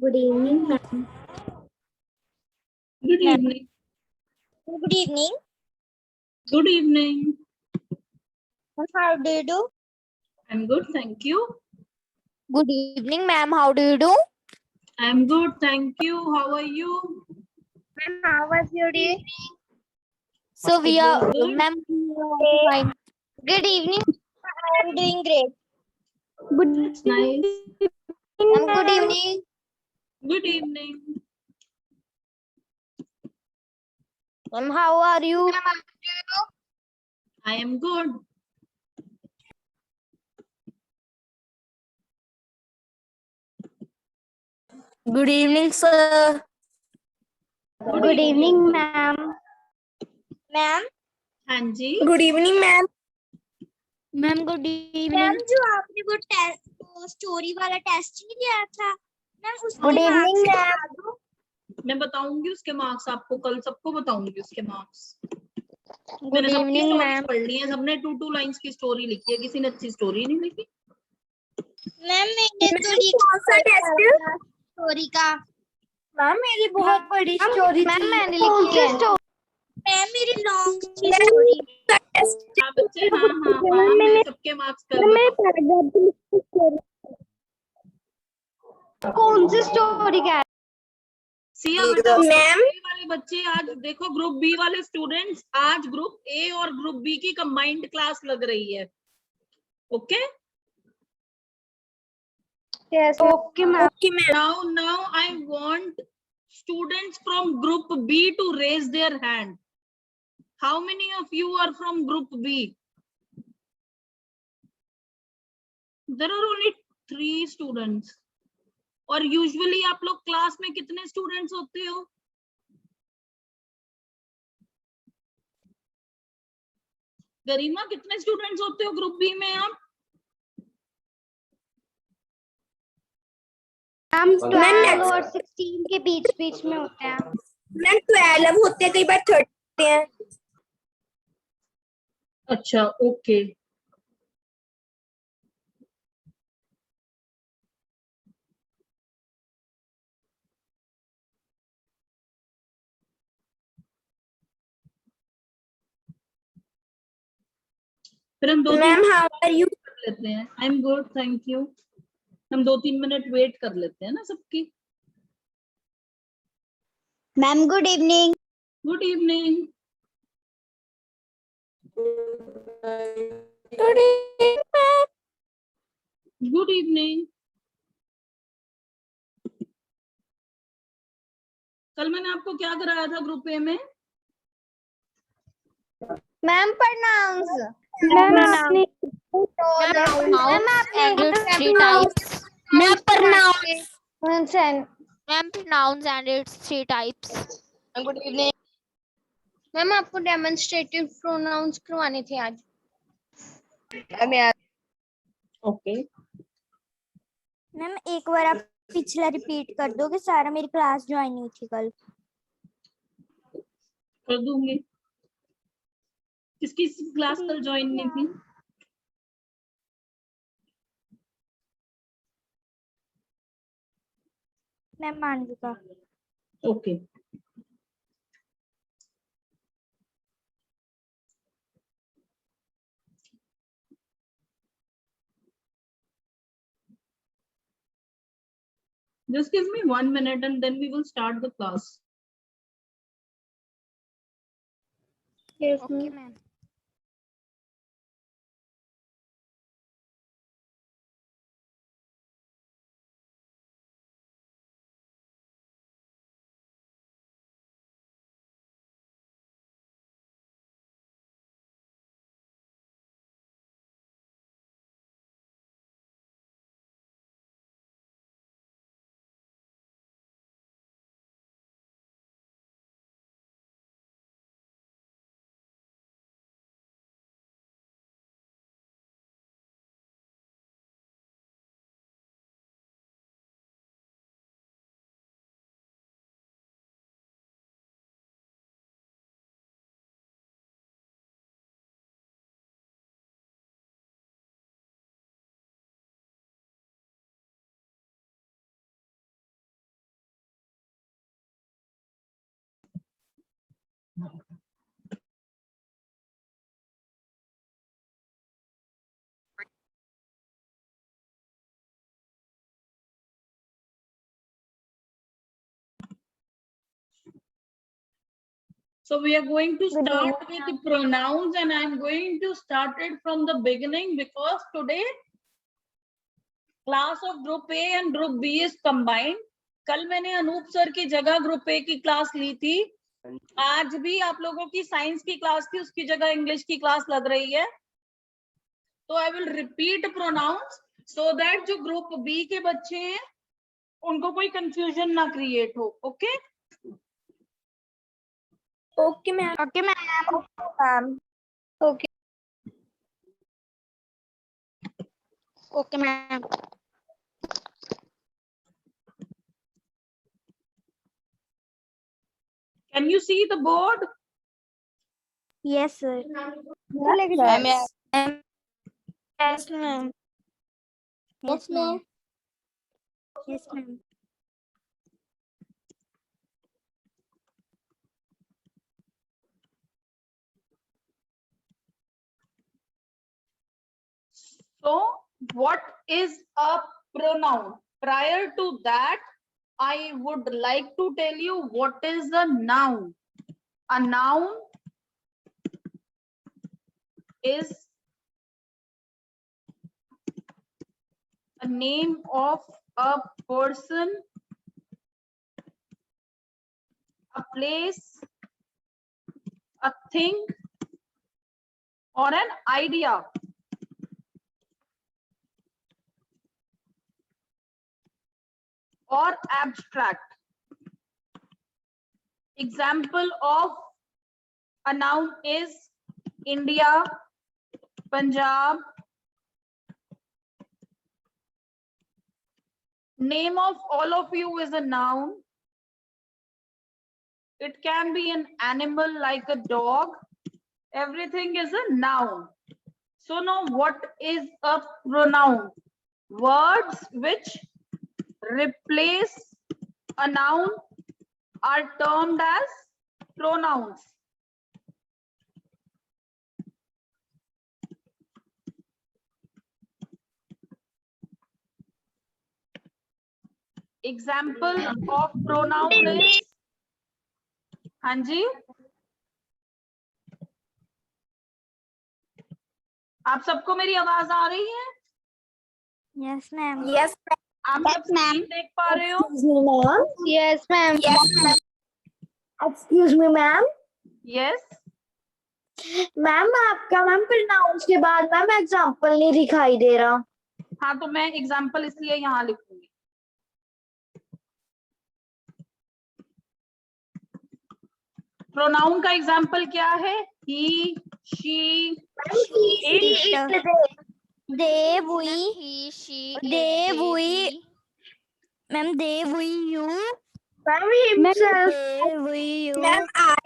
Good evening, ma'am. Good Ma'am. evening. Good evening. Good evening. How do you do? I'm good, thank you. Good evening, ma'am. How do you do? I'm good, thank you. How are you? Ma'am, how was your day? So we It are, was good. ma'am. Fine. Good evening. I am doing great. That's nice. Ma'am, good evening. Good evening. Ma'am, how are you? I am good. Good evening, sir. Good evening. ma'am. Ma'am. हाँ जी. Good evening, ma'am. Ma'am good evening. Ma'am जो आपने वो test story वाला test नहीं लिया था ma'am उसके Good evening, evening, बता दो। मैं बताऊंगी उसके मार्क्स आपको, कल सबको बताऊंगी उसके मार्क्स। गुड मैंने सबकी इवनिंग स्टोरी मैम। पढ़ ली है, सबने 2 लाइंस की स्टोरी लिखी है, किसी ने अच्छी स्टोरी नहीं लिखी। मैम मैंने तो लिखा था स्टोरी का। मैम मेरी बहुत बड़ी स्टोरी थी। मैम मैंने लिखी है। मैम मेरी लॉन्ग थी स्टोरी। हाँ बच्चे, हाँ मैं सबके मार्क्स कल बताऊंगी। कौन सी स्टोरी का है? सिया बेटा, मैम वाले बच्चे आज देखो, ग्रुप बी वाले स्टूडेंट्स, आज ग्रुप ए और ग्रुप बी की कंबाइंड क्लास लग रही है। Okay yes okay ma'am. now I want students from group B to raise their hand. How many of you are from group B? There are only 3 students. और usually आप लोग class में कितने students होते हो? गरिमा, कितने स्टूडेंट्स होते हो ग्रुप बी में आप? मैम 12 और 16 के बीच बीच में होते हैं। मैम 12 होते हैं, कई बार 30 होते हैं। अच्छा ओके। फिर हम 2-3 हाउ आर यू? कर लेते हैं। I am good, thank you. हम 2-3 मिनट वेट कर लेते हैं ना सबकी। Ma'am good evening. Good evening. Good evening. Good evening. कल मैंने आपको क्या कराया था ग्रुप ए में? Ma'am pronouns. मैम आपने pronouns and its three types. Good evening. Ma'am आपको डेमोन्स्ट्रेटिव प्रोनाउंस करवाने थे आज। ओके मैम एक बार आप पिछला रिपीट कर दोगे? सारा मेरी क्लास ज्वाइन हुई थी कल। कर दूंगी। किसकी क्लास कल ज्वाइन नहीं थी? Ma'am Manvika. Okay just give me 1 minute and then we will start the class. Okay ma'am. So we are going to start with the pronouns, and I'm going to start it from the beginning because today class of group A and group B is combined. कल मैंने Anoop sir की जगह group A की class ली थी, आज भी आप लोगों की साइंस की क्लास थी, उसकी जगह इंग्लिश की क्लास लग रही है. तो I will repeat pronouns so that जो ग्रुप बी के बच्चे हैं उनको कोई कंफ्यूजन ना क्रिएट हो. Okay okay ma'am. Okay ma'am. Okay okay ma'am. Can you see the board? Yes sir. Ma'am. Yes, ma'am. Yes, ma'am. Yes, ma'am. So what is a pronoun? Prior to that, I would like to tell you what is a noun. A noun is a name of a person, a place, a thing, or an idea. Or abstract. Example of a noun is India, Punjab. Name of all of you is a noun. It can be an animal like a dog. Everything is a noun. So now what is a pronoun? Words which replace a noun are termed as pronouns. Example of pronoun is, हाँ जी, आप सबको मेरी आवाज आ रही है? Yes, ma'am. Yes, आप सब screen देख पा रहे हो? ma'am. Yes ma'am. Excuse me, ma'am. Yes. Ma'am आपका मैम pronounce के बाद मैम एग्जाम्पल नहीं दिखाई दे रहा. हाँ तो मैं एग्जाम्पल इसलिए यहाँ लिखूंगी. प्रोनाउन का एग्जाम्पल क्या है? He, she, it, they, we, he she they, we, ma'am, they, we, you, ma'am, himself, they, we, you, ma'am, ma'am,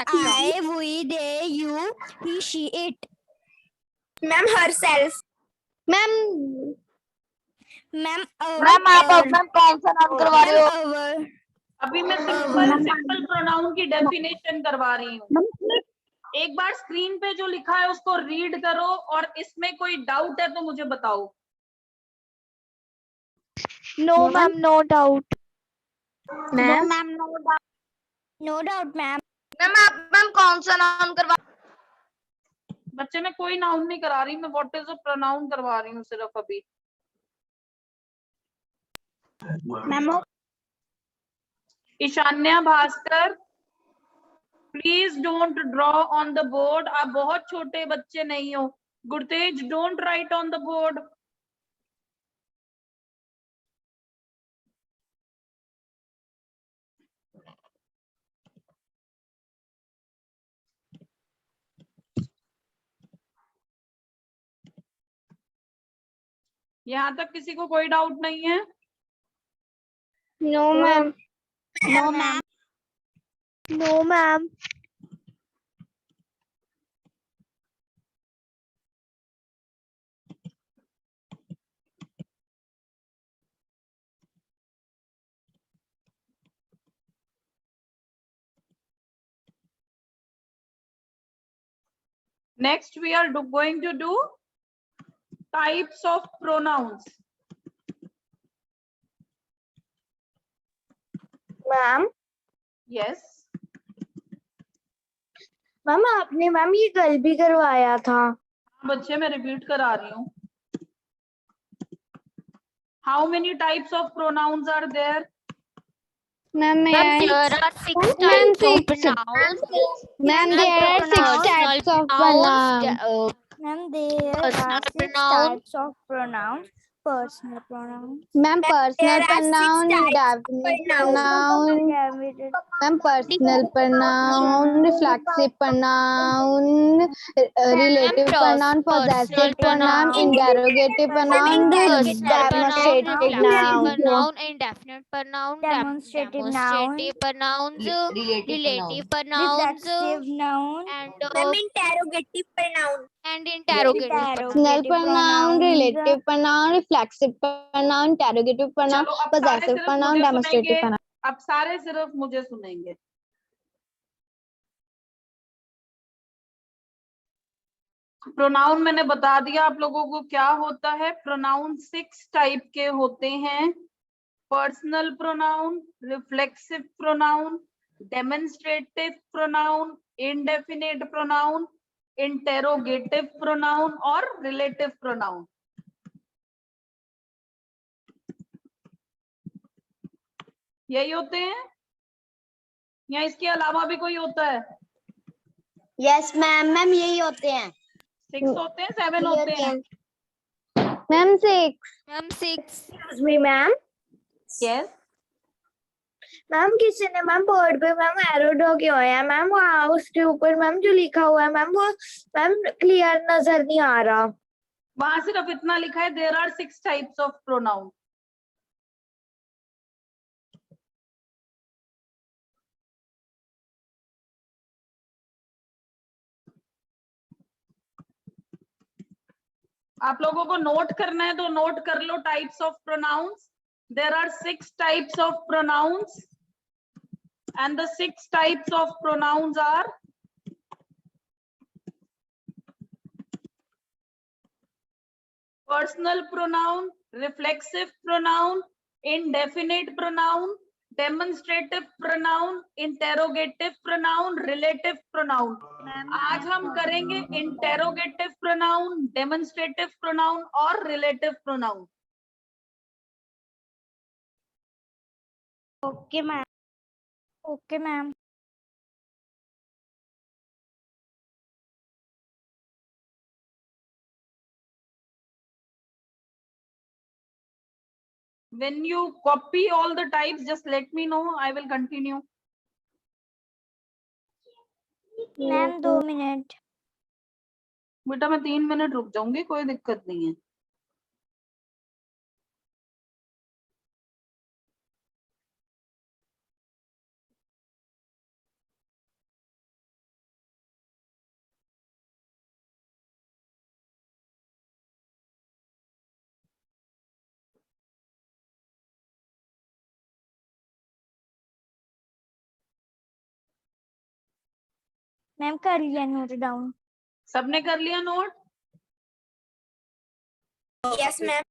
I, we, they, you, he, she, it, ma'am, herself, ma'am. ma'am, ma'am आप अपना कौन सा नाम करवा रहे हो? our, अभी मैं सिंपल प्रोनाउन की डेफिनेशन करवा रही हूँ. एक बार स्क्रीन पे जो लिखा है उसको रीड करो और इसमें कोई डाउट है तो मुझे बताओ. No ma'am, no doubt. ma'am, no doubt, ma'am. Ma'am आप मैम कौन सा नाम करवा? बच्चे मैं कोई नाउन नहीं करा रही, मैं व्हाट इज अ प्रोनाउन करवा रही हूँ सिर्फ अभी. Ma'am, Ishanya Bhaskar, please don't draw on the board. आप बहुत छोटे बच्चे नहीं हो. Gurtej, don't write on the board. यहाँ तक किसी को कोई डाउट नहीं है? No ma'am. no, ma'am. No ma'am. Next, we are going to do types of pronouns. Ma'am Yes. Ma'am आपने मैम ये कल भी करवाया था. बच्चे मैं रिपीट करा रही हूँ. How many types of pronouns are there? Ma'am, There are 6 types of pronouns. Ma'am, there are 6 types of pronouns. Ma'am, there Personal are 6 pronoun. types of pronouns. Personal pronouns. Ma'am, personal pronoun, definite pronoun. Ma'am, personal pronoun, reflexive pronoun, relative pronoun, possessive pronoun, interrogative pronoun, Personal pronoun, demonstrative reflexive noun. pronoun, indefinite pronoun, Demonstrative noun. demonstrative pronouns, relative pronouns, Reflexive noun. and Interrogative pronoun. interrogative pronoun. Personal pronoun, relative pronoun, reflexive pronoun, interrogative pronoun, चलो अब सारे possessive सिर्फ pronoun, मुझे demonstrative सुनेंगे. pronoun. अब सारे सिर्फ मुझे सुनेंगे. प्रोनाउन मैंने बता दिया आप लोगों को क्या होता है. प्रोनाउन 6 टाइप के होते हैं. Personal pronoun, reflexive pronoun, demonstrative pronoun, indefinite pronoun, interrogative pronoun और रिलेटिव प्रोनाउन. यही होते हैं या इसके अलावा भी कोई होता है? Yes, ma'am. मैम यही होते हैं. 6 होते हैं, 7 होते हैं. Ma'am, 6. Ma'am, 6. Excuse me, ma'am. Yes. Ma'am किसी ने मैम बोर्ड पे मैम एरो ड्रॉ किया हुआ है मैम. वहाँ उसके ऊपर मैम जो लिखा हुआ है मैम वो मैम क्लियर नजर नहीं आ रहा. वहां सिर्फ इतना लिखा है, there are 6 types of pronoun. आप लोगों को नोट करना है तो नोट कर लो. Types of pronouns, there are 6 types of pronouns and the 6 types of pronouns are personal pronoun, reflexive pronoun, indefinite pronoun, demonstrative pronoun, interrogative pronoun, relative pronoun. आज हम करेंगे interrogative pronoun, demonstrative pronoun और relative pronoun. Okay ma'am. Okay ma'am. When you copy all the types, just let me know. I will continue. Ma'am 2 minute. बेटा मैं 3 minute रुक जाऊंगी, कोई दिक्कत नहीं है. मैम कर लिया नोट डाउन. सबने कर लिया note? Yes ma'am.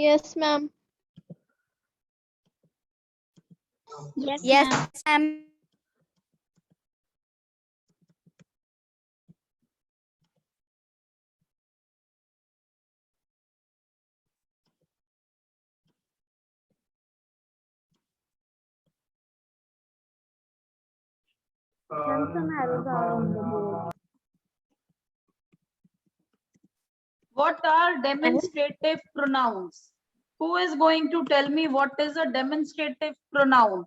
Yes, ma'am. Yes ma'am. What are demonstrative pronouns? Who is going to tell me what is a demonstrative pronoun?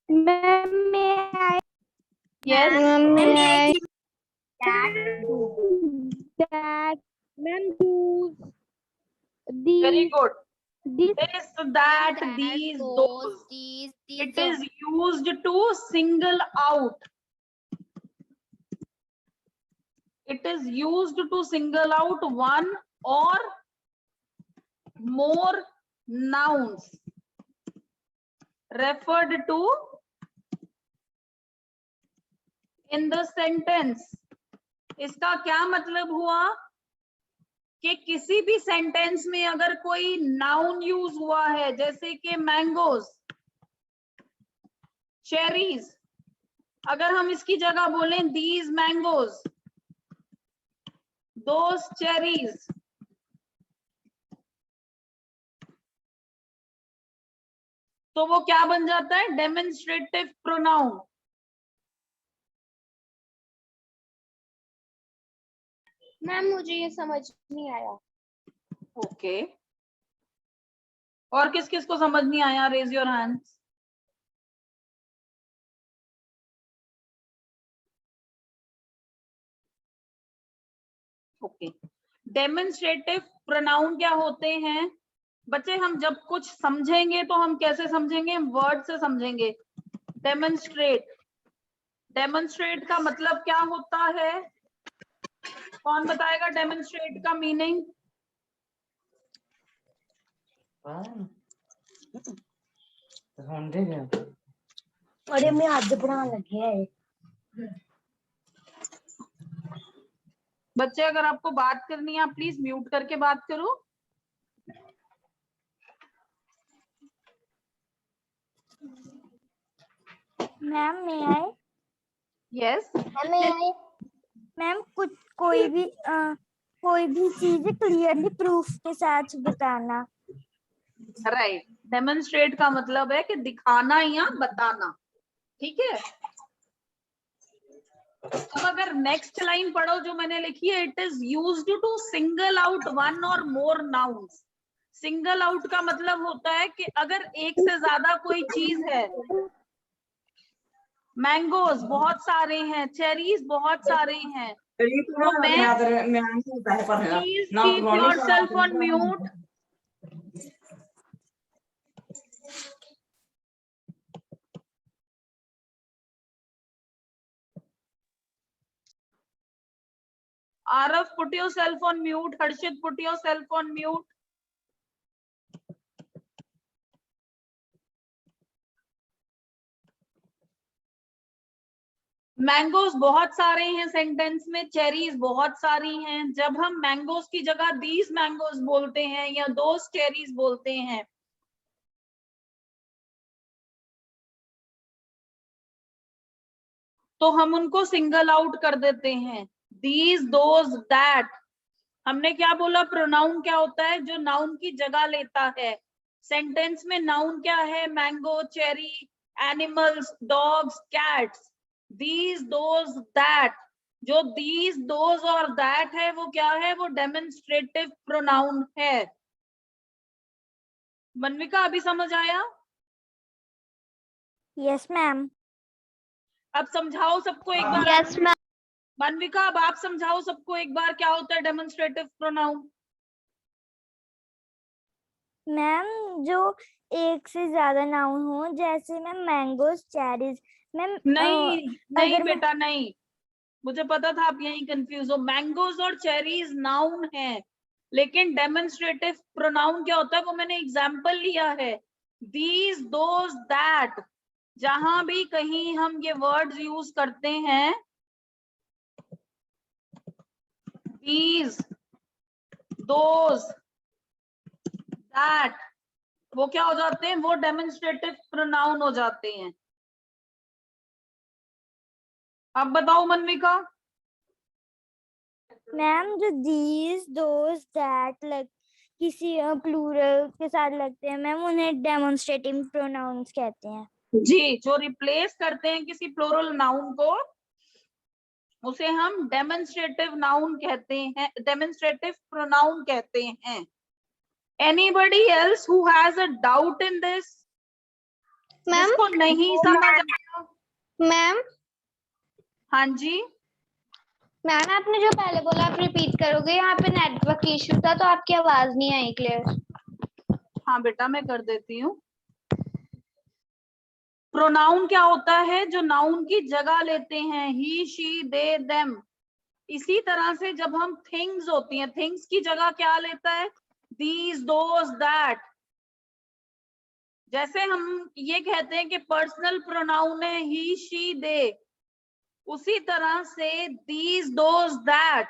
Ma'am मैं आई. Yes. that ma'am use Very good. this This, that, That, these, those, those. these, It is used to single out. It is used to single out one or more nouns referred to in the sentence. इसका क्या मतलब हुआ कि किसी भी sentence में अगर कोई नाउन यूज हुआ है, जैसे कि मैंगोज, चेरीज, अगर हम इसकी जगह बोलें दीज मैंगोज, दोज चेरीज, तो वो क्या बन जाता है? Demonstrative pronoun. मैम मुझे ये समझ नहीं आया। ओके, और किस किस को समझ नहीं आया? Raise your hands. Okay, demonstrative pronoun क्या होते हैं बच्चे? हम जब कुछ समझेंगे तो हम कैसे समझेंगे? वर्ड से समझेंगे। डेमोन्स्ट्रेट, डेमोन्स्ट्रेट का मतलब क्या होता है? कौन बताएगा डेमोन्स्ट्रेट का मीनिंग? अरे मैं आज पढ़ा लगी है। बच्चे अगर आपको बात करनी है, आप प्लीज म्यूट करके बात करो। मैम मैं आई। यस मैम कुछ कोई भी चीज क्लियरली प्रूफ के साथ बताना। राइट, डेमोन्स्ट्रेट का मतलब है कि दिखाना या बताना। ठीक है, अब अगर नेक्स्ट लाइन पढ़ो जो मैंने लिखी है, it is used to single out one और मोर नाउन्स। सिंगल आउट का मतलब होता है कि अगर एक से ज्यादा कोई चीज है, मैंगोज बहुत सारे हैं, चेरीज बहुत सारे हैं, तो मैं please keep yourself on mute. Arav, put yourself on mute. Harshit, put yourself on mute. Mangoes बहुत सारे हैं सेंटेंस में, चेरीज बहुत सारी हैं। जब हम मैंगोज की जगह दीज मैंगोज बोलते हैं या दोज चेरीज बोलते हैं, तो हम उनको सिंगल आउट कर देते हैं। These, those, that. हमने क्या बोला? प्रोनाउन क्या होता है? जो नाउन की जगह लेता है। सेंटेंस में नाउन क्या है? Mango, cherry, animals, dogs, cats. These, those, that. जो दीज, दोज और दैट है वो क्या है? वो डेमोन्स्ट्रेटिव प्रोनाउन है। मनविका, अभी समझ आया? Yes ma'am. अब समझाओ सबको एक बार। Yes ma'am. मनविका, अब आप समझाओ सबको एक बार क्या होता है डेमोन्स्ट्रेटिव प्रोनाउन। मैम जो एक से ज्यादा नाउन हो, जैसे मैम मैंगोज, चेरीज। मैम नहीं बेटा नहीं, मुझे पता था आप यही कंफ्यूज हो। मैंगोज और चेरीज नाउन है, लेकिन डेमोन्स्ट्रेटिव प्रोनाउन क्या होता है वो मैंने एग्जाम्पल लिया है। These, those, that. जहां भी कहीं हम ये वर्ड्स यूज करते हैं, दीज, दोज, दैट, वो क्या हो जाते हैं? वो डेमोन्स्ट्रेटिव प्रोनाउन हो जाते हैं। अब बताओ मनविका। मैम जो दीज, दोज, दैट किसी प्लूरल के साथ लगते हैं मैम, उन्हें डेमोन्स्ट्रेटिव प्रोनाउंस कहते हैं। जी, जो रिप्लेस करते हैं किसी प्लूरल नाउन को, उसे हम डेमोन्स्ट्रेटिव नाउन कहते हैं, डेमोन्स्ट्रेटिव प्रोनाउन कहते हैं। Anybody else who has a doubt in this? Ma'am जिसको नहीं समझ आया? मैम हाँ जी, मैम आपने जो पहले बोला आप रिपीट करोगे? यहाँ पे नेटवर्क इशू था तो आपकी आवाज नहीं आई क्लियर। हाँ बेटा मैं कर देती हूँ। प्रोनाउन क्या होता है? जो नाउन की जगह लेते हैं, ही, शी, दे, देम। इसी तरह से जब हम थिंग्स होती हैं, थिंग्स की जगह क्या लेता है? These, those, that. जैसे हम ये कहते हैं कि पर्सनल प्रोनाउन है ही, शी, दे, उसी तरह से these, those, that,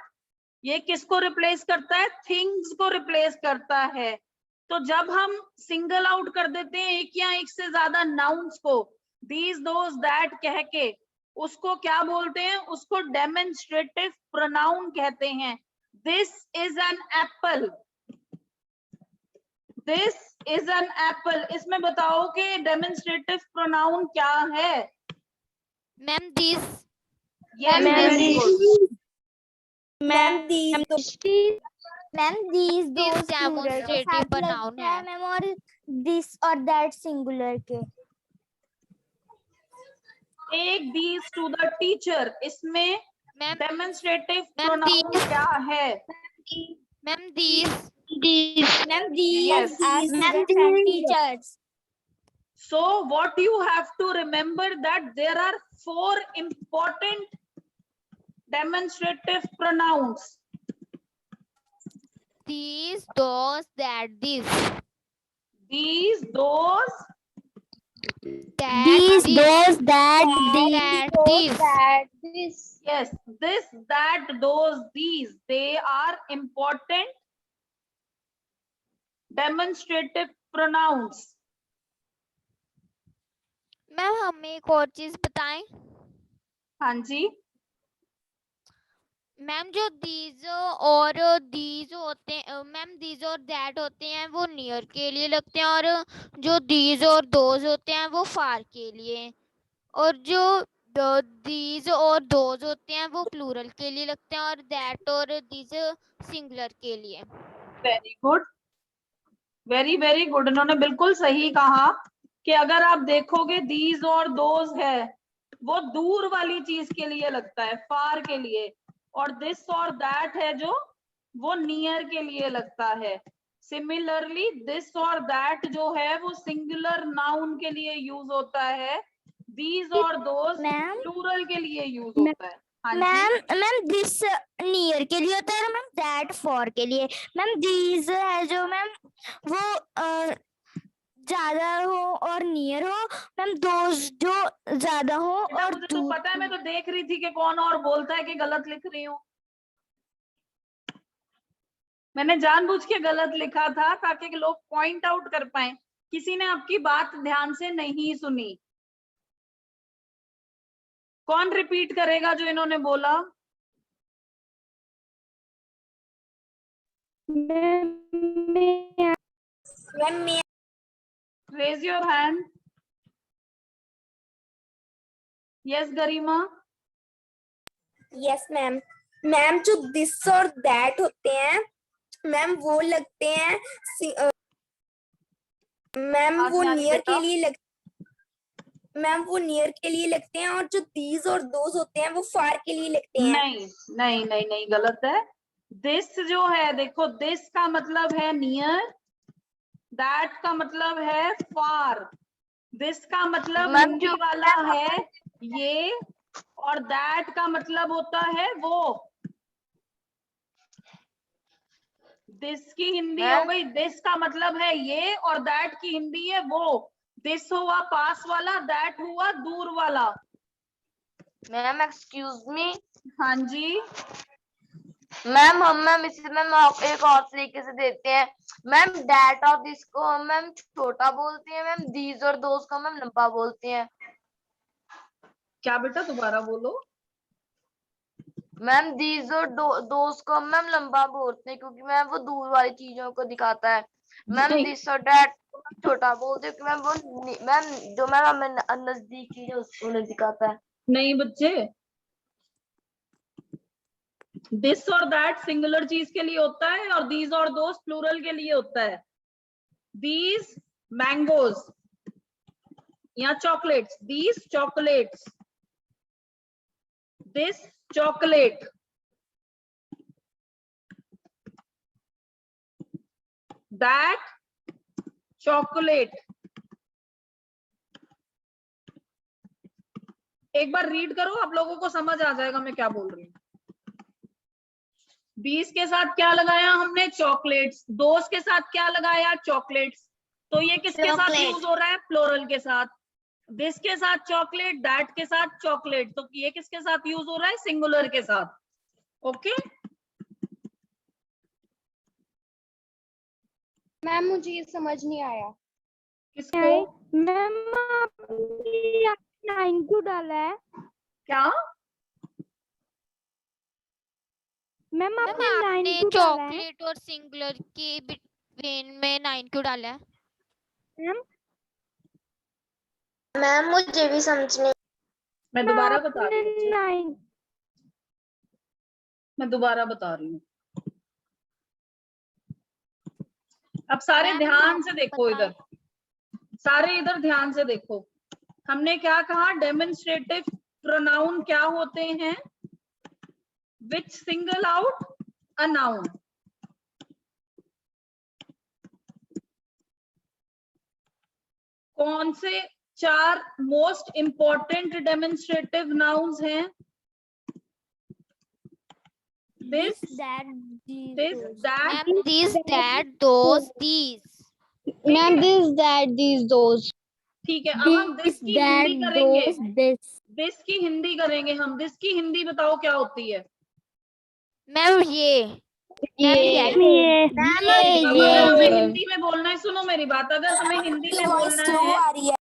ये किसको रिप्लेस करता है? थिंग्स को रिप्लेस करता है। तो जब हम सिंगल आउट कर देते हैं एक या एक से ज्यादा नाउन्स को these, those, that कह के, उसको क्या बोलते हैं? उसको डेमोन्स्ट्रेटिव प्रोनाउन कहते हैं। This is an apple, this is an apple. इसमें बताओ कि डेमोन्स्ट्रेटिव प्रोनाउन क्या है? Ma'am this, yes, very good. Ma'am these, This those demonstrative साथ pronoun लगता है। है मैम, और this और that सिंगुलर के। Take these to the teacher, इसमें ma'am demonstrative ma'am pronoun these, क्या है? Ma'am these, ma'am these Yes. are students and teachers. So what you have to remember that there are 4 important demonstrative pronouns. these, those, that, this, These, those, that, These, this, those, that, that, this. yes, this, that, those, these, they are important demonstrative pronouns. Ma'am हमें एक और चीज बताएं। हाँ जी, ma'am जो these और these होते हैं, मैम दीज और दैट होते हैं वो नियर के लिए लगते हैं, और जो दीज और दोज होते हैं वो फार के लिए, और जो दीज और दोज होते हैं वो प्लूरल के लिए लगते हैं, और दैट और दीज सिंगुलर के लिए। Very good, very very good. इन्होंने बिल्कुल सही कहा कि अगर आप देखोगे दीज और दोज है वो दूर वाली चीज के लिए लगता है, फार के लिए, और दिस और दैट है जो वो नियर के लिए लगता है। सिमिलरली दिस और दैट जो है वो सिंगुलर नाउन के लिए यूज होता है, दीज और दोज मैम प्लूरल के लिए यूज होता है। हाँ जी, मैम दिस नियर के लिए होता है, मैम दैट फॉर के लिए। मैम दीज है जो मैम वो ज्यादा हो और नियर हो, मैम दोज जो ज्यादा हो बेटा और मुझे तो पता है, मैं तो देख रही थी कि कौन और बोलता है कि गलत लिख रही हूँ। मैंने जानबूझ के गलत लिखा था ताकि लोग पॉइंट आउट कर पाए। किसी ने आपकी बात ध्यान से नहीं सुनी। कौन रिपीट करेगा जो इन्होंने बोला? Raise your hand. Yes Garima. Yes ma'am. Ma'am जो दिस और दैट होते हैं मैम वो लगते हैं मैम वो नियर के लिए मैम वो नियर के लिए लगते हैं, और जो दीज और दोज होते हैं वो फार के लिए लगते हैं। नहीं नहीं नहीं नहीं, गलत है। दिस जो है देखो, दिस का मतलब है नियर, दैट का मतलब है फार। दिस का मतलब हिंदी वाला है ये, और दैट का मतलब होता है वो। दिस की हिंदी हो गई, दिस का मतलब है ये, और दैट की हिंदी है वो। दिस हुआ पास वाला, दैट हुआ दूर वाला। Ma'am excuse me. हाँ जी मैम इसे मैम आप एक और तरीके से देते हैं। मैम डैट और दिस को मैम छोटा बोलते हैं, मैम दीज और दोज को मैम लंबा बोलते हैं। क्या बेटा, दोबारा बोलो। मैम दीज और दोज को मैम लंबा बोलते हैं क्योंकि मैम वो दूर वाली चीजों को दिखाता है। मैम नहीं। दिस और डैट छोटा बोलते हैं मैम वो मैम जो मैम हमें नजदीक चीज है उसको नहीं दिखाता है। नहीं बच्चे, दिस और दैट सिंगुलर चीज के लिए होता है और दीज और दोस प्लूरल के लिए होता है। दीज मैंगोज या chocolates, these chocolates, this chocolate, that chocolate. एक बार रीड करो, आप लोगों को समझ आ जाएगा मैं क्या बोल रही हूँ। दीज के साथ क्या लगाया हमने? चॉकलेट्स। दोस के साथ क्या लगाया? चॉकलेट्स। तो ये किसके साथ यूज हो रहा है? प्लोरल के साथ। दिस के साथ चॉकलेट, दैट के साथ चॉकलेट, तो ये किसके साथ यूज हो रहा है? सिंगुलर के साथ। ओके मैम मुझे ये समझ नहीं आया। किसको? मैम आपने 9 क्यों डाला है? क्या? मैम मैम आपने 9 आपने क्यों डाला है? चॉकलेट और सिंगुलर के बिटवीन में 9 क्यों डाला है? मैम मैम मुझे भी समझ नहीं। मैं दोबारा बता रही हूँ बच्चे, 9 मैं दोबारा बता रही हूँ। अब सारे मैम, ध्यान से देखो बताओ। इधर, सारे इधर ध्यान से देखो। हमने क्या कहा? डेमोन्स्ट्रेटिव प्रोनाउन क्या होते हैं? Which single out a noun. कौन से 4 मोस्ट इंपॉर्टेंट डेमोन्स्ट्रेटिव नाउन्स हैं? This, that this, that. Ma'am this that those these. Ma'am this that these those. ठीक है, अब हम दिस की हिंदी करेंगे। this दिस की हिंदी करेंगे हम। दिस की हिंदी बताओ क्या होती है? मैम ये ये अगर हमें हिंदी में बोलना है, सुनो मेरी बात, अगर हमें हिंदी में बोलना है, आ रही है।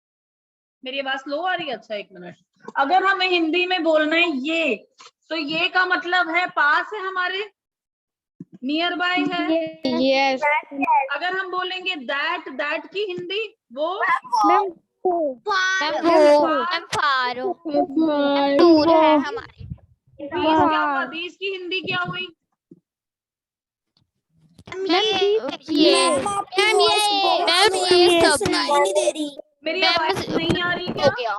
मेरी आवाज स्लो आ रही है? अच्छा एक मिनट। अगर हमें हिंदी में बोलना है ये, तो ये का मतलब है पास है हमारे, नियर बाय है। यस अगर हम बोलेंगे दैट, दैट की हिंदी वो मैम मैम फार दूर है हमारे। दीज क्या हुआ? दीज की हिंदी क्या हुई? ये आपकी मैम voice ये बहुत मैम slow ये है, सब सुनाई नहीं दे रही। मेरी मैम आवाज नहीं आ रही हो क्या? गया।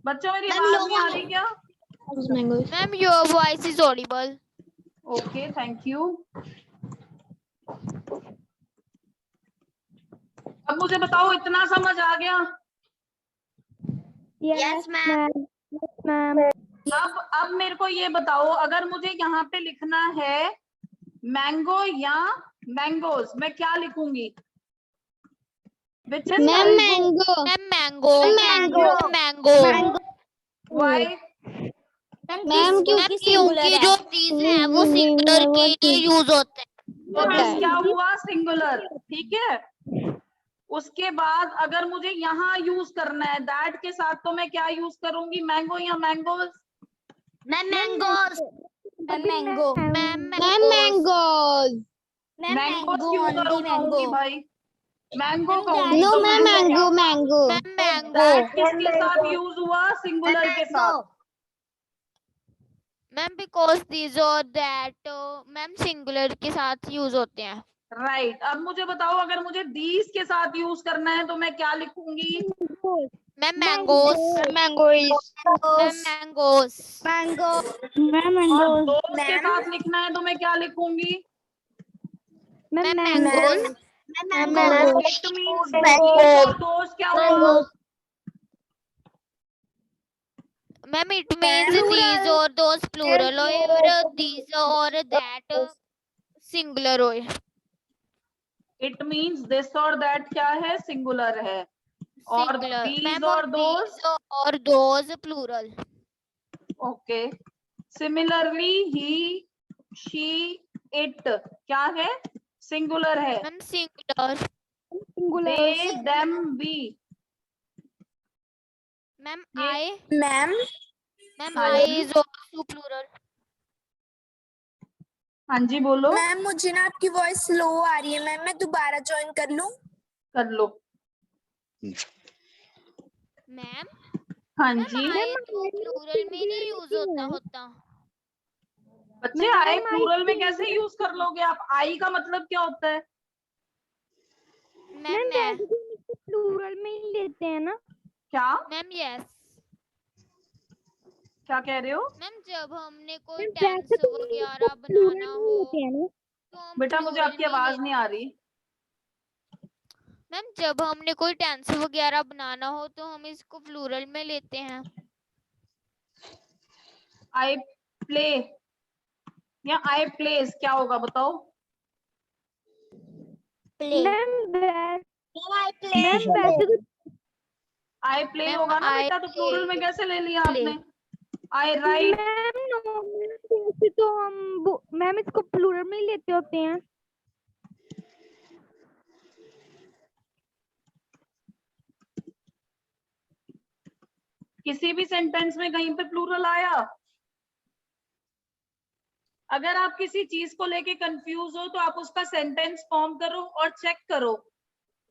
बच्चों मेरी आवाज नहीं आ रही क्या? Ma'am your voice is Audible. Okay thank you. अब मुझे बताओ, इतना समझ आ गया? yes मैम अब मेरे को ये बताओ, अगर मुझे यहाँ पे लिखना है मैंगो या मैंगोज, मैं क्या लिखूंगी? Which is ma'am correct? Mango ma'am mango mango mango. Why? Ma'am क्योंकि जो दीज है वो सिंगुलर के लिए यूज होते हैं। तो दिस क्या हुआ? सिंगुलर। ठीक है, उसके बाद अगर मुझे यहाँ यूज करना है दैट के साथ, तो मैं क्या यूज करूंगी? मैंगो या mangoes? Mangoes mango ma'am ma'am mangoes. Mangoes क्यों करूंगी भाई? मैंगो कहूंगी। नो तो ma'am mango mango. Ma'am mango that किसके साथ यूज हुआ? सिंगुलर के साथ। मैम बिकॉज दीज और दैट मैम सिंगुलर के साथ यूज होते हैं। राइट। अब मुझे बताओ, अगर मुझे दीज के साथ यूज करना है तो मैं क्या लिखूंगी? Ma'am mangoes mangoes ma'am mangoes और दोस्त के साथ लिखना है तो मैं क्या लिखूंगी? मैम मैंगोस इट मीन्स और दोस्त क्या हुआ? मैम इट मीन्स दीज और दोस प्लूरल होए और दीज और दैट सिंगुलर होए। इट मीन्स दिस और दैट क्या है? सिंगुलर है। और सिंगुलर दीज मैम और और दोज? दीज और those plural. Okay. Similarly he, she, it क्या है? सिंगुलर है। Ma'am singular they, them, we? Ma'am ये- आई मैम मैम हाँ आई जी। Is also plural. हाँ जी बोलो। मैम मुझे ना आपकी वॉइस स्लो आ रही है मैम, मैं दोबारा ज्वाइन कर लूं? कर लो। मैम हाँ मैम जी आई तो प्लूरल में नहीं यूज होता। बच्चे, आई प्लूरल में कैसे यूज कर लोगे आप? आई का मतलब क्या होता है? मैम मैं प्लूरल में ही लेते हैं ना? क्या मैम यस क्या कह रहे हो? मैम जब हमने कोई मैम, टेंस वैसे तो वगैरह प्लूरल बनाना में हो होते हैं ना? तो हम बेटा मुझे प्लूरल आपकी में ही आवाज लेते नहीं आ रही। मैम जब हमने कोई टेंस वगैरह बनाना हो तो हम इसको प्लूरल में लेते हैं। आई प्ले या आई प्लेस क्या होगा बताओ? मैम वैसे तो आई प्ले मैम, होगा ना I बेटा, तो प्लूरल में play- कैसे ले लिया play। आपने? आई राइट। मैम तो हम मैम इसको प्लूरल में ही लेते होते हैं। किसी भी सेंटेंस में कहीं पे प्लूरल आया? अगर आप किसी चीज को लेके कंफ्यूज हो तो आप उसका सेंटेंस फॉर्म करो और चेक करो।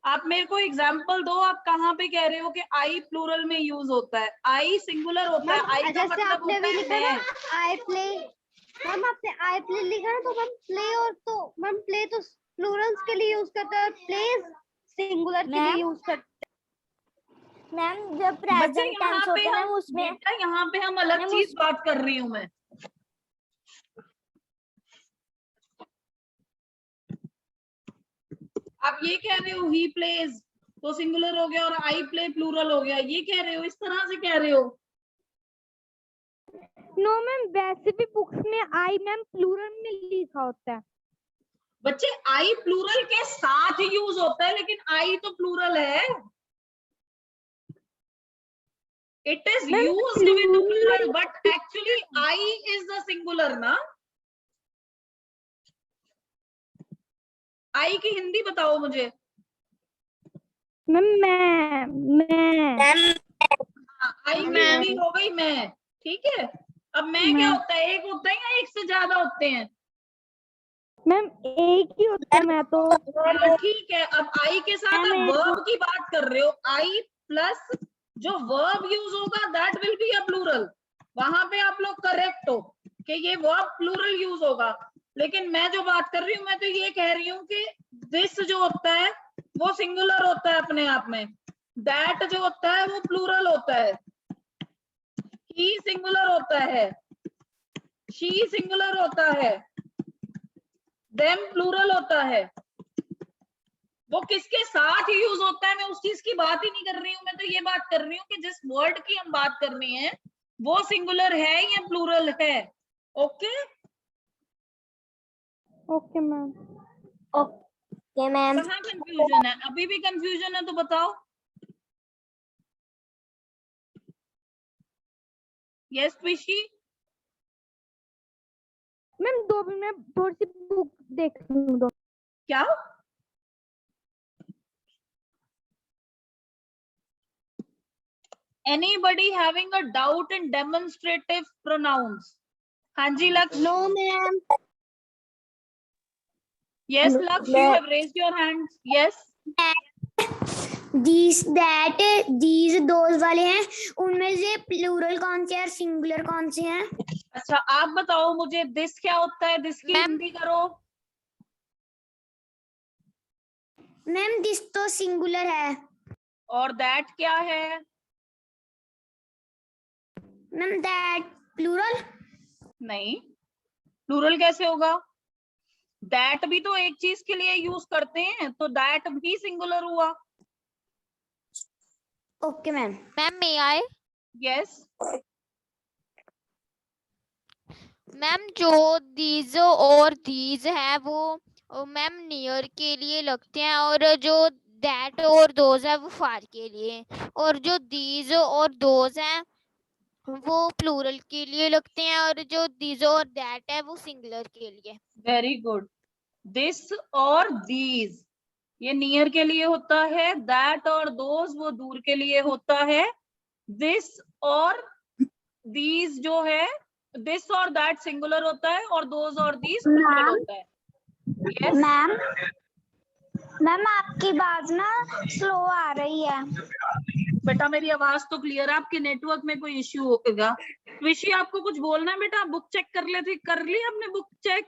आप मेरे को एग्जांपल दो, आप कहाँ पे कह रहे हो कि आई प्लूरल में यूज होता है? आई सिंगुलर होता है, आई का जैसे मतलब आपने होता भी है लिखा ना मैं। आई प्ले, मैम आपने आई प्ले लिखा ना, तो मैम प्ले और तो मैम प्ले तो प्लूरल्स के लिए यूज करता है, प्लेज सिंगुलर के लिए मैम? यूज करता मैम जब बच्चे प्रेजेंट यहाँ टेंस पे होता है हम मैम उसमें बेटा, यहाँ पे हम अलग मैम चीज बात कर रही हूँ मैं। आप ये कह रहे हो ही प्लेज तो सिंगुलर हो गया और आई प्ले प्लूरल हो गया, ये कह रहे हो, इस तरह से कह रहे हो? नो मैम, वैसे भी बुक्स में आई मैम प्लूरल में लिखा होता है। बच्चे आई प्लूरल के साथ यूज होता है, लेकिन आई तो प्लूरल है। It is Ma'am, used with plural plural but actually I is the singular ना। आई की हिंदी बताओ मुझे। मैम मैं आई की हिंदी हो गई मैं, ठीक है। अब मैं क्या होता है, एक होता है या एक से ज्यादा होते हैं? मैम एक ही होता है मैं तो। हाँ, ठीक है। अब आई के साथ आप मैम, वर्ब की बात कर रहे हो, आई प्लस जो वर्ब यूज होगा that will be a plural. वहां पे आप लोग करेक्ट हो कि ये वर्ब प्लूरल यूज होगा, लेकिन मैं जो बात कर रही हूँ, मैं तो ये कह रही हूँ कि दिस जो होता है वो सिंगुलर होता है अपने आप में, दैट जो होता है वो प्लूरल होता है, ही सिंगुलर होता है, शी सिंगुलर होता है, देम प्लूरल होता है। वो किसके साथ यूज होता है मैं उस चीज की बात ही नहीं कर रही हूँ। मैं तो ये बात कर रही हूँ कि जिस वर्ड की हम बात करनी है वो सिंगुलर है या प्लूरल है। Okay okay ma'am. Okay ma'am. कहाँ कंफ्यूजन है? अभी भी कंफ्यूजन है तो बताओ। यस ट्विशी? मैम 2 मिनट में थोड़ी सी बुक देख लूँ दो। क्या? Anybody having a doubt in demonstrative pronouns? हाँ जी Lakshya. No ma'am. Yes No, Laksh, no. you have raised your hands. Yes. This that these those वाले हैं, उनमें से प्लूरल कौन से और सिंगुलर कौन से हैं? अच्छा आप बताओ मुझे, दिस क्या होता है? दिस की मैम- हिंदी करो। मैम दिस तो सिंगुलर है। और दैट क्या है? Ma'am that plural. नहीं, प्लूरल कैसे होगा? दैट भी तो एक चीज के लिए यूज करते हैं, तो दैट भी सिंगुलर हुआ। Okay ma'am. मैम मे आई? यस। मैम जो दीज और दीज है वो मैम नियर के लिए लगते हैं, और जो दैट और दोज है वो फार के लिए, और जो दीज और दोज हैं वो प्लूरल के लिए लगते हैं, और जो दीज और दैट है वो सिंगुलर के लिए। Very good. दिस और दीज ये नियर के लिए होता है, दैट और दोज वो दूर के लिए होता है। दिस और दीज जो है, दिस और दैट सिंगुलर होता है और दोज और दीज प्लूरल होता है। यस मैम मैम आपकी बात ना स्लो आ रही है। बेटा मेरी आवाज तो क्लियर है, आपके नेटवर्क में कोई इश्यू होगा। विशी आपको कुछ बोलना है बेटा? बुक चेक कर ले थी, कर ली आपने बुक चेक?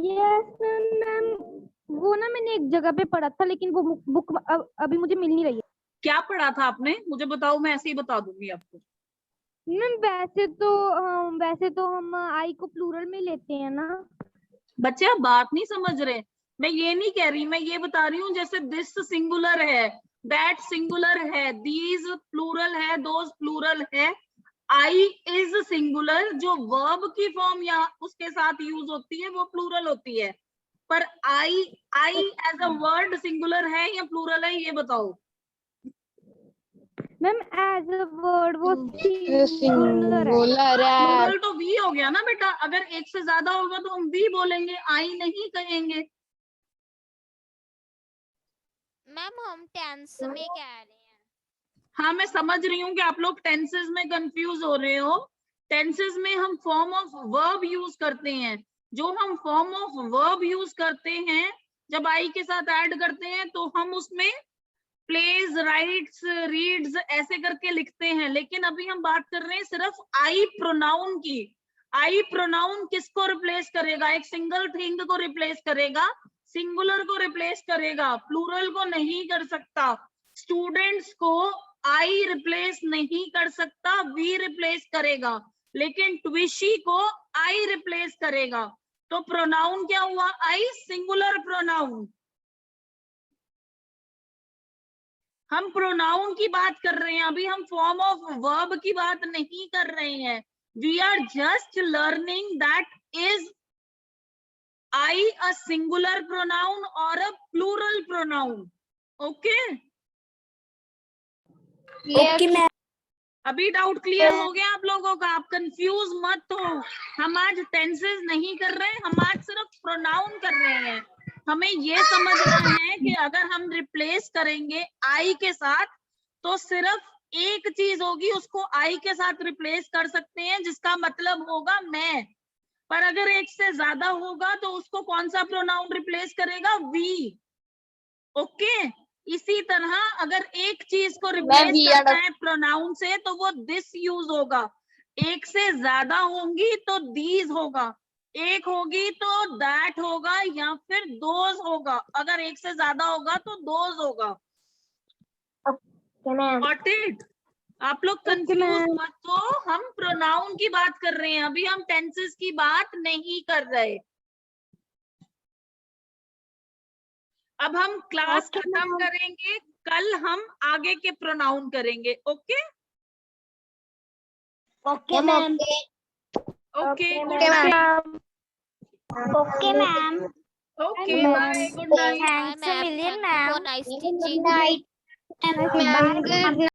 यस मैम, वो ना मैंने एक जगह पे पढ़ा था, लेकिन वो बुक अभी मुझे मिल नहीं रही है। क्या पढ़ा था आपने मुझे बताओ, मैं ऐसे ही बता दूंगी आपको। मैम वैसे तो हम आई को प्लूरल में लेते हैं ना। बच्चे आप बात नहीं समझ रहे। मैं ये नहीं कह रही, मैं ये बता रही हूँ जैसे दिस सिंगुलर है, दैट सिंगुलर है, दीज प्लूरल है, दोज प्लूरल है, आई इज सिंगुलर। जो वर्ब की फॉर्म या उसके साथ यूज होती है वो प्लूरल होती है, पर I as a word singular है या प्लूरल है, ये बताओ। मैम एज अ वर्ड वो सिंगुलर है। प्लूरल तो वी हो गया ना बेटा, अगर एक से ज्यादा होगा तो हम वी बोलेंगे, आई नहीं कहेंगे। मैम हम टेंस में कह रहे हैं। हाँ मैं समझ रही हूँ कि आप लोग टेंसेस में कंफ्यूज हो रहे हो। टेंसेस में हम फॉर्म ऑफ वर्ब यूज करते हैं। जो हम फॉर्म ऑफ वर्ब यूज करते हैं, जब आई के साथ ऐड करते हैं तो हम उसमें प्लेज, राइट्स, रीड्स ऐसे करके लिखते हैं। लेकिन अभी हम बात कर रहे हैं सिर्फ आई प्रोनाउन की। आई प्रोनाउन किसको रिप्लेस करेगा? एक सिंगल थिंग को रिप्लेस करेगा, सिंगुलर को रिप्लेस करेगा, प्लूरल को नहीं कर सकता। स्टूडेंट्स को आई रिप्लेस नहीं कर सकता, वी रिप्लेस करेगा। लेकिन ट्विशी को आई रिप्लेस करेगा। तो प्रोनाउन क्या हुआ? आई, सिंगुलर प्रोनाउन। हम प्रोनाउन की बात कर रहे हैं, अभी हम फॉर्म ऑफ वर्ब की बात नहीं कर रहे हैं। We are just learning that is I a singular pronoun और a plural pronoun. Okay okay ma'am. अभी डाउट क्लियर हो गया आप लोगों का? आप कंफ्यूज मत हो। हम आज टेंसेस नहीं कर रहे हैं, हम आज सिर्फ प्रोनाउन कर रहे हैं। हमें ये समझना है कि अगर हम रिप्लेस करेंगे आई के साथ तो सिर्फ एक चीज होगी, उसको आई के साथ रिप्लेस कर सकते हैं, जिसका मतलब होगा मैं। पर अगर एक से ज्यादा होगा तो उसको कौन सा प्रोनाउन रिप्लेस करेगा? वी। ओके इसी तरह अगर एक चीज को रिप्लेस करना है प्रोनाउन से तो वो दिस यूज होगा। एक से ज्यादा होंगी तो दीज होगा, एक होगी तो दैट होगा, या फिर दोज होगा। अगर एक से ज्यादा होगा तो दोज होगा। Got it? आप लोग कंफ्यूज मत हो, हम प्रोनाउन की बात कर रहे हैं, अभी हम टेंसेस की बात नहीं कर रहे। अब हम क्लास खत्म करेंगे, कल हम आगे के प्रोनाउन करेंगे। Okay okay ma'am. Okay good Okay, night. Okay ma'am. Okay bye, good night. Thanks a million, Thank you for ma'am. nice Good teaching. night. Bye.